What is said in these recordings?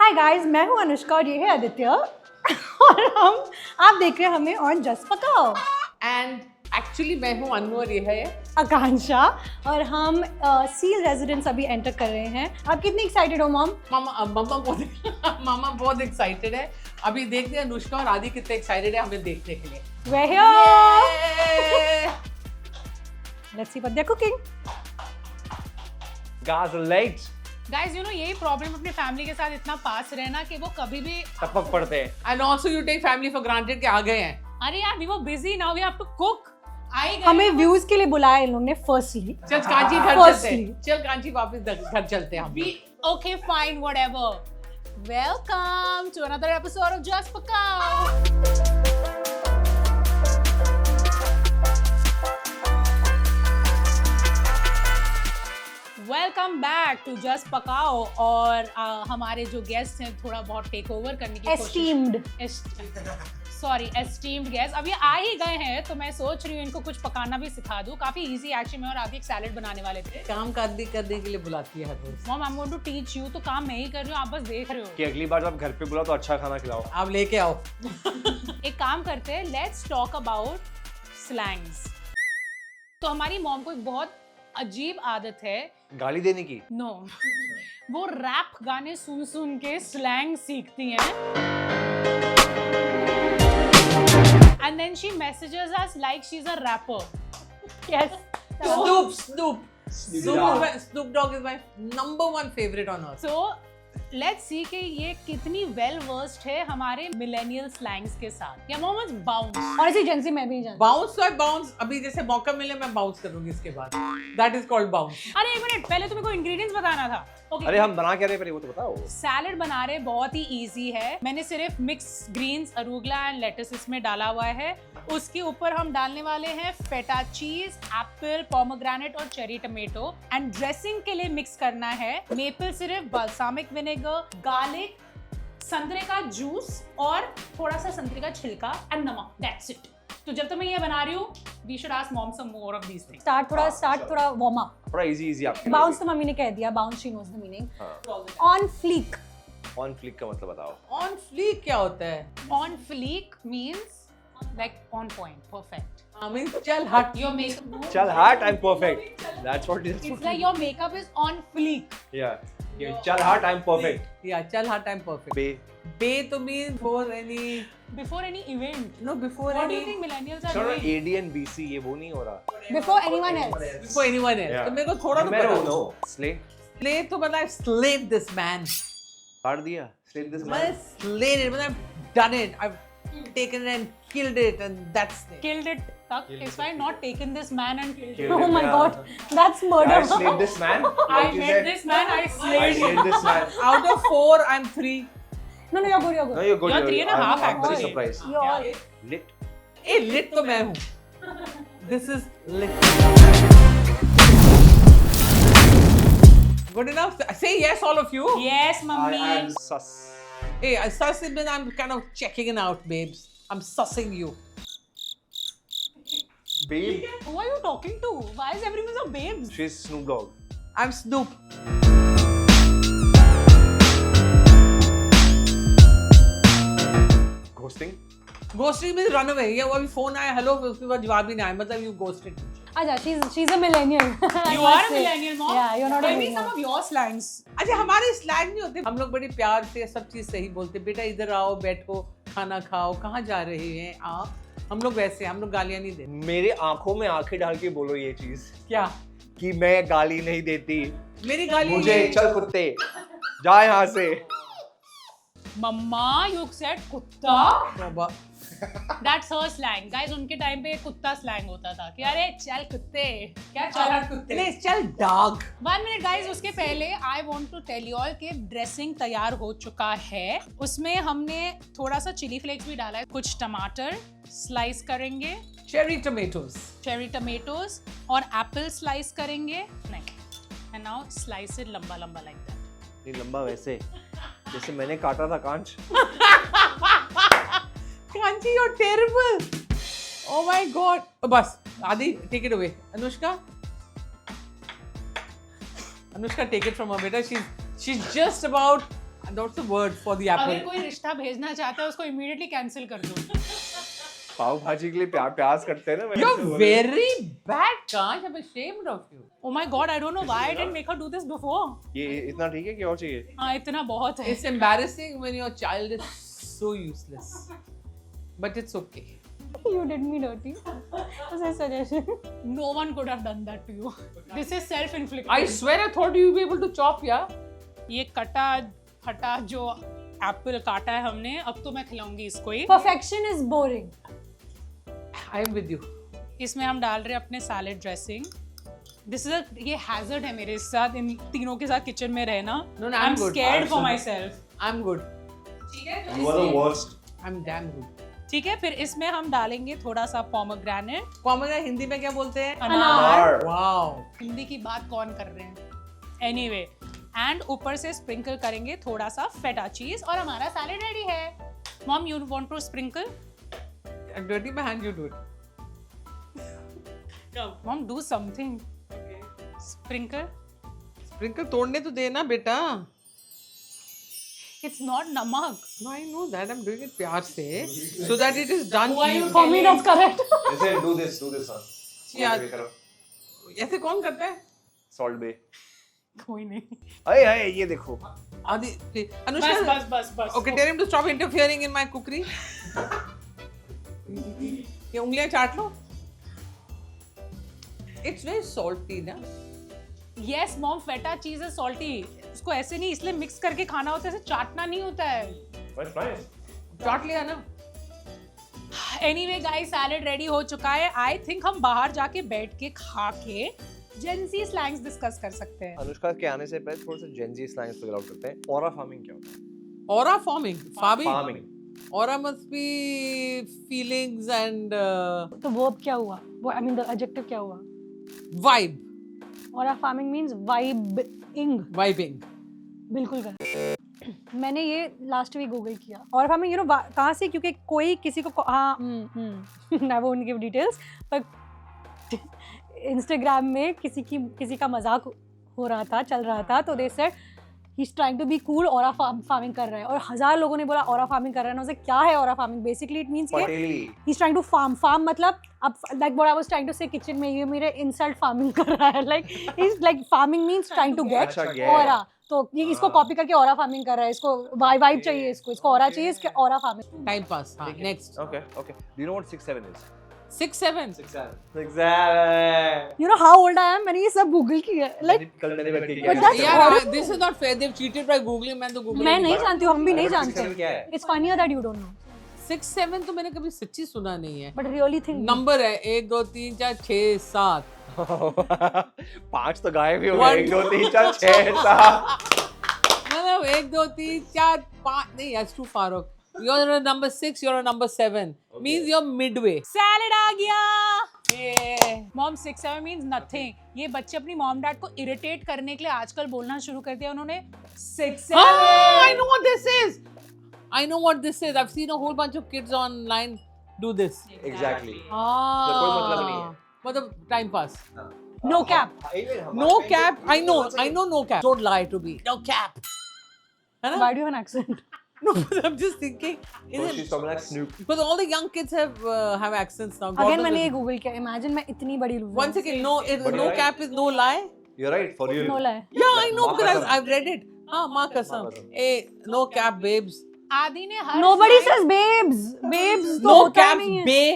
Hi guys, मैं हूं अनुष्का और ये है आदित्य और आप देख रहे हैं हमें ऑन जस्ट पकाओ। एंड एक्चुअली मैं हूँ अनु और ये है आकांक्षा और हम सील रेजिडेंस अभी एंटर कर रहे हैं। आप कितनी एक्साइटेड हो मॉम? मामा बहुत एक्साइटेड है। अभी देखते हैं अनुष्का और आदि कितने एक्साइटेड है हमें देखने के लिए। We're here. Let's see what they're cooking. Guys are late. Guys, you know यही प्रॉब्लम अपनी फैमिली के साथ इतना पास रहना कि वो कभी भी टपक पड़ते हैं। And also you take family for granted कि आ गए हैं। अरे यार we were busy, now we have to cook. आई गए हमें व्यूज के लिए बुलाया इन लोगों ने फर्स्टली। चल कांची घर चलते हैं। चल कांची वापस घर चलते हैं हम। Okay fine, whatever. Welcome to another episode of just पकाओ। वेलकम बैक टू जस्ट पकाओ। और हमारे जो गेस्ट हैं थोड़ा बहुत टेक ओवर करने की एस्टीम्ड एस्टीम्ड गेस्ट अभी आ ही गए हैं, तो मैं सोच रही हूँ इनको कुछ पकाना भी सिखा दूं। काफी इजी एक्चुअली। मैं और आदि एक सैलेड बनाने वाले थे। काम करने के लिए बुलाती है हर रोज। Mom, I am going to teach you. तो काम मैं ही कर रही हूँ, आप बस देख रहे हो। कि अगली बार जब घर पे बुलाओ तो अच्छा खाना खिलाओ। आप लेके आओ। एक काम करते हैं, लेट्स टॉक अबाउट स्लैंग्स। तो हमारी मॉम को एक बहुत अजीब आदत है, गाली देने की। नो वो रैप गाने सुन सुन के स्लैंग सीखती हैं। And then she messages us like she's a rapper. Yes. Snoop Dogg is my number one favorite on earth. So let's see कि ये कितनी well versed है हमारे millennial slangs के साथ। या मोहम्मद बाउंस। और इसी जेंसी मैं भी जानती बाउंस तो बाउंस अभी जैसे मौका मिले मैं बाउंस करूंगी इसके बाद। That is called bounce. अरे एक मिनट, पहले तुम्हें को ingredients बताना था। Okay. अरे हम बना क्या रहे, पहले वो तो बताओ। सैलेड बना रहे, बहुत ही इजी है। मैंने सिर्फ मिक्स ग्रीन्स, अरूगला एंड लेटस इसमें डाला हुआ है। उसके ऊपर हम डालने वाले हैं फेटा चीज, एप्पल, पोमोग्रेनेट और चेरी टमेटो। एंड ड्रेसिंग के लिए मिक्स करना है maple syrup, balsamic vinegar, garlic, संतरे का जूस और थोड़ा सा संतरे का छिलका एंड नमक। That's it. तो जब तक मैं ये बना रही हूँ, we should ask mom some more of these things. Start थोड़ा वार्म अप। थोड़ा इजी आपके लिए। बाउंस तो मम्मी ने कह दिया, bounce she knows the meaning. On fleek. On fleek का मतलब बताओ। On fleek क्या होता है? On fleek means like on point, perfect. I mean चल हट। Your makeup. चल हट, I'm perfect. That's what it is. It's like your makeup is on fleek. Yeah. चल हट, I'm perfect. Yeah, चल हट I'm perfect. Be to mean before any Before any event. no before What do any you think millennials are चलो doing? AD and BC ये वो नहीं हो रहा। Before anyone else. before anyone else. Yeah. तो मेरे को थोड़ा तो मैं पता no slay slay तो मतलब I've slayed this man. काट दिया। Slay this man. I've slayed it, मतलब I've done it. I've taken it and killed it and that's it. Killed it. Tak, it's fine. Not taken this man and killed Killed Oh it, my yeah. god, that's I murder. slayed this man. I Like you met said. this man. I I slayed him. slayed this man. Out of 4 I'm 3. No, you're good, you're No, good. you're good. You're 3.5 I'm very actually. surprised. You're all. Lit. A lit तो मैं हूँ. This is lit. Good enough. Say yes, all of you. Yes, mummy. I'm sus. Hey, sus means I'm kind of checking it out, babes. I'm sussing you. Babe. Who are you talking to? Why is everyone so babes? She's Snoop Dogg. I'm Snoop. Ghosting. Ghosting means run away. ये वो अभी phone आया hello उसके बाद जवाब ही नहीं आया मतलब you ghosted. Acha, she's a millennial. You are a millennial, mom. Yeah, you're not a Tell me millennial. some of your slangs. अच्छा हमारे स्लैंग नहीं होते. हम लोग बड़ी प्यार से सब चीज सही बोलते. बेटा इधर आओ बैठो खाना खाओ कहाँ जा रहे हैं आप. हम लोग वैसे हम लोग गालियाँ नहीं देते. मेरे आंखों में आंखें डाल के बोलो ये चीज क्या? कि मैं गाली नहीं देती. मेरी गाली मुझे चल कुत्ते जा यहाँ से. Mama, you said kutta. Baba. That's her slang. Guys, उनके टाइम पे कुत्ता slang होता था कि अरे चल कुत्ते. क्या चल कुत्ते? नहीं चल डॉग. 1 minute guys, उसके पहले I want to tell you all कि ड्रेसिंग तैयार हो चुका है. उसमें हमने थोड़ा सा चिली फ्लेक्स भी डाला है. कुछ टमाटर स्लाइस करेंगे, चेरी टोमेटोज. चेरी टमेटोज और एप्पल स्लाइस करेंगे. नहीं, एंड नाउ स्लाइस इट लंबा लंबा लाइक दैट. ये लंबा वैसे जैसे मैंने काटा था कांच. Kanchi, you're terrible. Oh my god. बस आदि take it away. Anushka. Anushka, take it from her beta. She's just about that's the word for the अगर apple. कोई रिश्ता भेजना चाहता है उसको इमीडिएटली कैंसिल कर दो. पाव भाजी के लिए प्याज करते हैं ना You're very bad, Kanch. I'm ashamed of you. Oh my god, I don't know why I didn't make her do this before. ये इतना ठीक है कि और चाहिए? हाँ इतना बहुत है. It's embarrassing when your child is so useless. But it's okay. You did me dirty. As a suggestion. No one could have done that to you. This is self-inflicted. I swear I thought you'd be able to chop, yeah? ये कटा फटा जो Apple काटा है हमने, अब तो मैं खिलाऊंगी इसको ही. Perfection is boring. I am with you. इसमें हम डाल रहे हैं अपने सैलेड ड्रेसिंग. दिस इज ये हैजर्ड है मेरे साथ, इन तीनों के साथ किचन में रहना. No, no, I am I'm good. Scared for my self. I'm good. ठीक है. You are the worst. I'm damn good. ठीक है, फिर इसमें हम डालेंगे थोड़ा सा पोमोग्रेनेट. Pomegranate हिंदी में क्या बोलते हैं? अनार. Wow. हिंदी की बात कौन कर रहे हैं? एनीवे, एंड ऊपर से स्प्रिंकल करेंगे थोड़ा सा फेटा चीज और हमारा सैलेड रेडी है. Mom, you want to sprinkle? I'm dirty my hand, you do it. Mom, do something. Sprinkle. Sprinkle तोड़ने तो देना बेटा. इट्स नॉट नमक. No, I know that. I'm doing it प्यार से, so that it is done. Why you For me, that's correct. ऐसे do this son. यार, ऐसे कौन करता है? Salt Bay. कोई नहीं. अरे ये देखो. आदि, बस अनुष्का. बस बस बस. Okay, tell him to stop interfering in my cookery. ये उंगलियां चाट लो. It's very salty ना. यस मॉम, फेटा चीज है सॉल्टी. उसको ऐसे नहीं इसलिए मिक्स करके खाना होता है, ऐसे चाटना नहीं होता है. That's nice. चाट लिया ना. एनीवे गाइस, सैलेड रेडी हो चुका है. आई थिंक हम बाहर जाके बैठ के खा के जेंजी स्लैंग्स डिस्कस कर सकते हैं. अनुष्का के आने से पहले थोड़ा सा जेंजी स्लैंग्स फिगर आउट करते हैं. ऑरा फार्मिंग क्या होता है? Aura forming. Farming. Aura must be feelings and तो verb क्या हुआ? I mean the adjective क्या हुआ? vibe. Aura farming means vibing. Vibing. बिल्कुल गलत. मैंने ये लास्ट वीक गूगल किया. और फार्मिंग यू नो कहाँ से, क्योंकि कोई किसी को हाँ आई वोंट गिव डिटेल्स, पर इंस्टाग्राम में किसी का मजाक हो रहा था, चल रहा था, तो they said he is trying to be cool, aura farming कर रहा है. और 1000 लोगों ने बोला ऑरा फार्मिंग कर रहा है. ना उसे क्या है aura farming? Basically it means कि he is trying to farm मतलब अब like what I was trying to say kitchen में ये मेरे इंसल्ट फार्मिंग कर रहा है. Like is like farming means trying to get aura. तो ये इसको कॉपी करके ऑरा फार्मिंग कर रहा है. इसको वाइब चाहिए, इसको ऑरा चाहिए, इसके ऑरा फार्मिंग. Time pass. हाँ, next. Okay. Do you know what 6-7 is? 6-7. 6-7. You know how old I am. मैंने ये सब गूगल किया. लाइक कल मैंने बैठ के But किया. that's Yeah, horrible. this is not fair. They've cheated by googling. मैं तो Google मैं नहीं जानती हूँ, हम भी नहीं जानते. 6-7 क्या है? It's funnier that you don't know, 6-7 तो मैंने कभी सच्ची सुना नहीं है. बट रियली थिंक नंबर है 1 2 3 4 6 7. 5 तो गायब ही हो One, गए. 1 2 3 4 6 7. मतलब 1 2 3 4 5 नहीं, that's too far off. You're a number 6, you're a number 7. Means you're midway. Salad आ गया. Mom, 6-7 means nothing. ये बच्चे अपनी मॉम डैड को इरिटेट करने के लिए आजकल बोलना शुरू कर दिया उन्होंने. 6-7. Ah, I know what this is. I know what this is. I've seen a whole bunch of kids online do this. Exactly. Ah. कोई मतलब नहीं है. मतलब time pass. No cap. No cap. I know no cap. Don't lie to me. No cap. है ना? Why do you have an accent? No, but I'm just thinking. So she's talking like Snoop. Because all the young kids have accents now. God again knows मैंने ये it. Google किया. Imagine मैं इतनी बड़ी loser. One second. No, But no you're cap is no lie. You're right, for real. No lie. Yeah, I know Maa because kasam. I've read it. हाँ, माँ कसम. Hey, no cap, babes. आदि ने हर Nobody slide- says babes. Babes तो No होता cap, नहीं है. bae.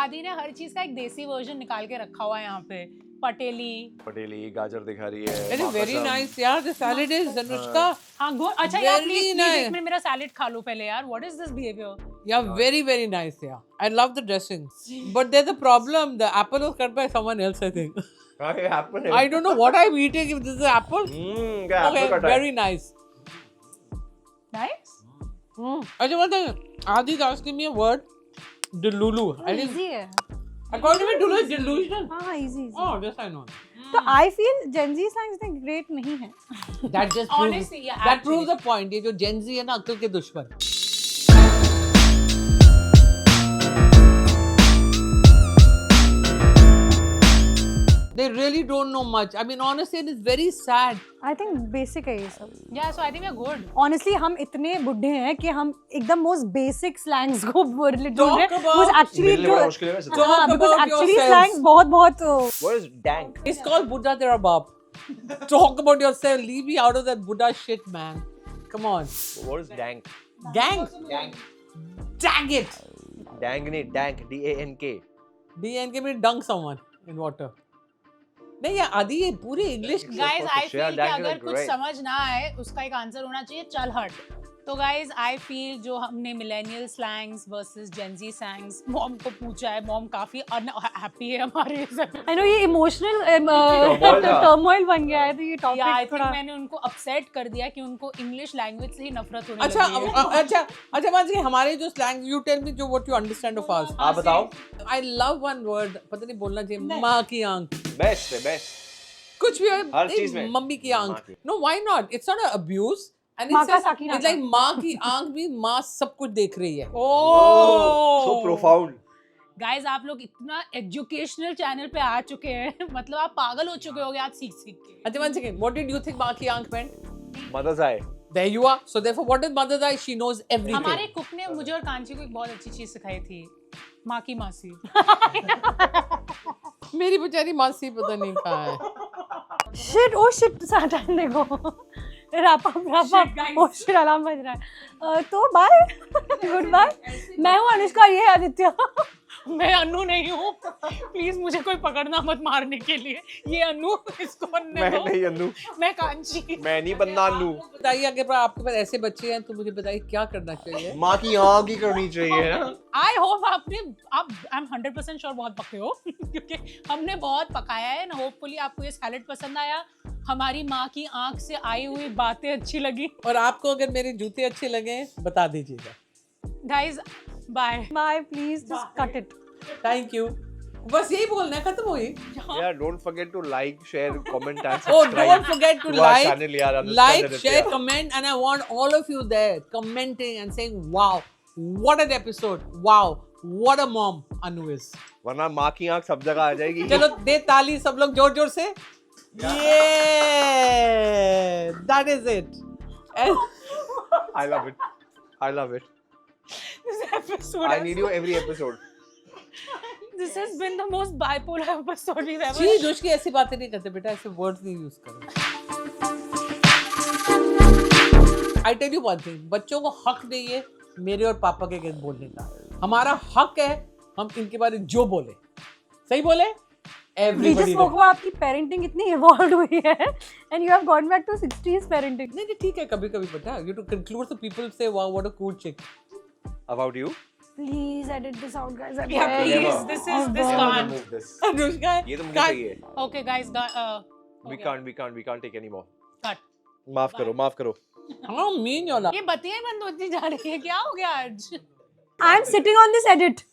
आदि ने हर चीज का एक देसी वर्जन निकाल के रखा हुआ है यहाँ पे. पटेली. पटेली गाजर दिखा रही है. Very, very माँ कसम. nice. यार, the salad is Anushka. हाँ गुड. अच्छा यार, Very प्लीज nice. एक मिनट मेरा सैलेड खा लो पहले यार. What is this behaviour? Yeah, very, very nice. Yeah, I love the dressing. But there's a problem. The apple was cut by someone else, I think. हाँ, ये apple है. I don't know what I'm eating. If this is apple. क्या Okay, apple कटा है? very nice. Nice. अच्छा, one thing. Adi is asking me a word. Delulu. I think. Easy है. According to me, Delulu is delusion. हाँ easy. Oh, this I know. तो I feel Gen Z slangs इतने great नहीं है. That just proves. Honestly, yeah, That actually. proves the point. ये जो Gen Z है ना, अक्ल के दुश्मन. They really don't know much. I mean, honestly, it is very sad. I think basic है ये सब. Yeah, so I think we're good. Honestly, हम इतने बुड्ढे हैं कि हम एकदम most basic slangs को ढूंढ रहे हैं. about- Who's actually मेरे लिए बड़ा मुश्किल है वैसे. Talk हाँ, because about actually yourselves. slangs बहुत What is dank? It's called Buddha Therabab. Talk about yourself. Leave me out of that Buddha shit, man. Come on. What is dank? Gang. Dank. Dang it. Dank नहीं, dank. D-A-N-K. DNK means dunk someone in water. नहीं यार आदि ये पूरे English Guys, I Shreya, feel कि that is अगर कुछ great. समझ ना आए उसका एक आंसर होना चाहिए चल हट. तो guys, I feel जो हमने millennial slangs versus Gen Z slangs mom को पूछा है, मॉम काफी unhappy है हमारे इस I know ये emotional था. turmoil बन गया है तो ये या आई topic थिंक थोड़ा मैंने उनको अपसेट कर दिया कि उनको इंग्लिश लैंग्वेज से ही नफरत होने अच्छा लगी है. अच्छा मान लीजिए हमारे जो स्लैंग यू टेल मी जो what you understand of us आप बताओ. आई लव वन वर्ड पता नहीं बोलना चाहिए माँ की आंख Best है, best. कुछ भी हर चीज में. मम्मी की माँ आंख की. Know why not it's not a abuse and माँ का साकिना इट्स लाइक माँ की आंख भी माँ सब कुछ देख रही है So profound. गाइस आप लोग इतना एजुकेशनल चैनल पे आ चुके हैं मतलब आप पागल हो चुके होगे आज सीख सीख के. अच्छा one second what did you think माँ की आंख meant Mother's eye. there you are so therefore what is mother's eye she knows everything हमारे कुक ने मुझे और कांची को एक बहुत अच्छी चीज सिखाई थी, माँ की मासी. मेरी बेचारी मासी पता नहीं कहाँ है shit oh shit टाइम देखो wrap up Shit, guys. oh shit alarm बज रहा है. तो बाय गुड बाय. मैं हूँ अनुष्का, ये है आदित्य. मैं अनु नहीं हूँ, प्लीज मुझे कोई पकड़ना मत मारने के लिए. ये अनु, इसको बनने मैं दो. नहीं अन्नू. मैं कांची. मैं नहीं बनना अन्नू. बताइए अगर आपके पास ऐसे बच्चे हैं तो मुझे बताइए क्या करना चाहिए माँ की आँख ही करनी चाहिए ना. आई होप आप आई एम 100% श्योर बहुत पके हो क्योंकि हमने बहुत पकाया है ना. होपफुली आपको ये सैलेड पसंद आया, हमारी माँ की आंख से आई हुई बातें अच्छी लगी. और आपको अगर मेरे जूते अच्छे लगे बता दीजिएगा guys bye. Bye please just cut it. Thank you बस यही बोलना है खत्म हुई Yeah, don't forget to like, share, comment and oh subscribe. don't forget to to our like channel, yaar. Understand like it, share yaar. comment and I want all of you there commenting and saying wow what an episode wow what a mom Anu is वरना माँ की आँख सब जगह आ जाएगी. चलो दे ताली सब लोग जोर जोर से yeah that is it and I love it. I love it. This episode I need you every episode. This has been the most bipolar episode we've ever. जी दोस्त की ऐसी बातें नहीं करते बेटा ऐसे वर्ड्स नहीं यूज करो I tell you one thing बच्चों को हक नहीं है मेरे और पापा के अगेंस्ट बोलने का. हमारा हक है हम इनके बारे में जो बोले सही बोले. We just Everybody spoke about आपकी parenting इतनी evolved हुई है and you have gone back to 60s parenting. नहीं ठीक है कभी कभी पता है you to conclude the people say wow what a cool chick. About you? Please edit this out guys. I Yeah, beg. please. Never. This Never can't. remove this. Anushka ये तो मुझे Cut. चाहिए. Okay, guys. We can't take any more. Cut. माफ करो. How mean you're like. ये बत्तियां ही बंद होती जा रही है, क्या हो गया आज? I'm sitting on this edit.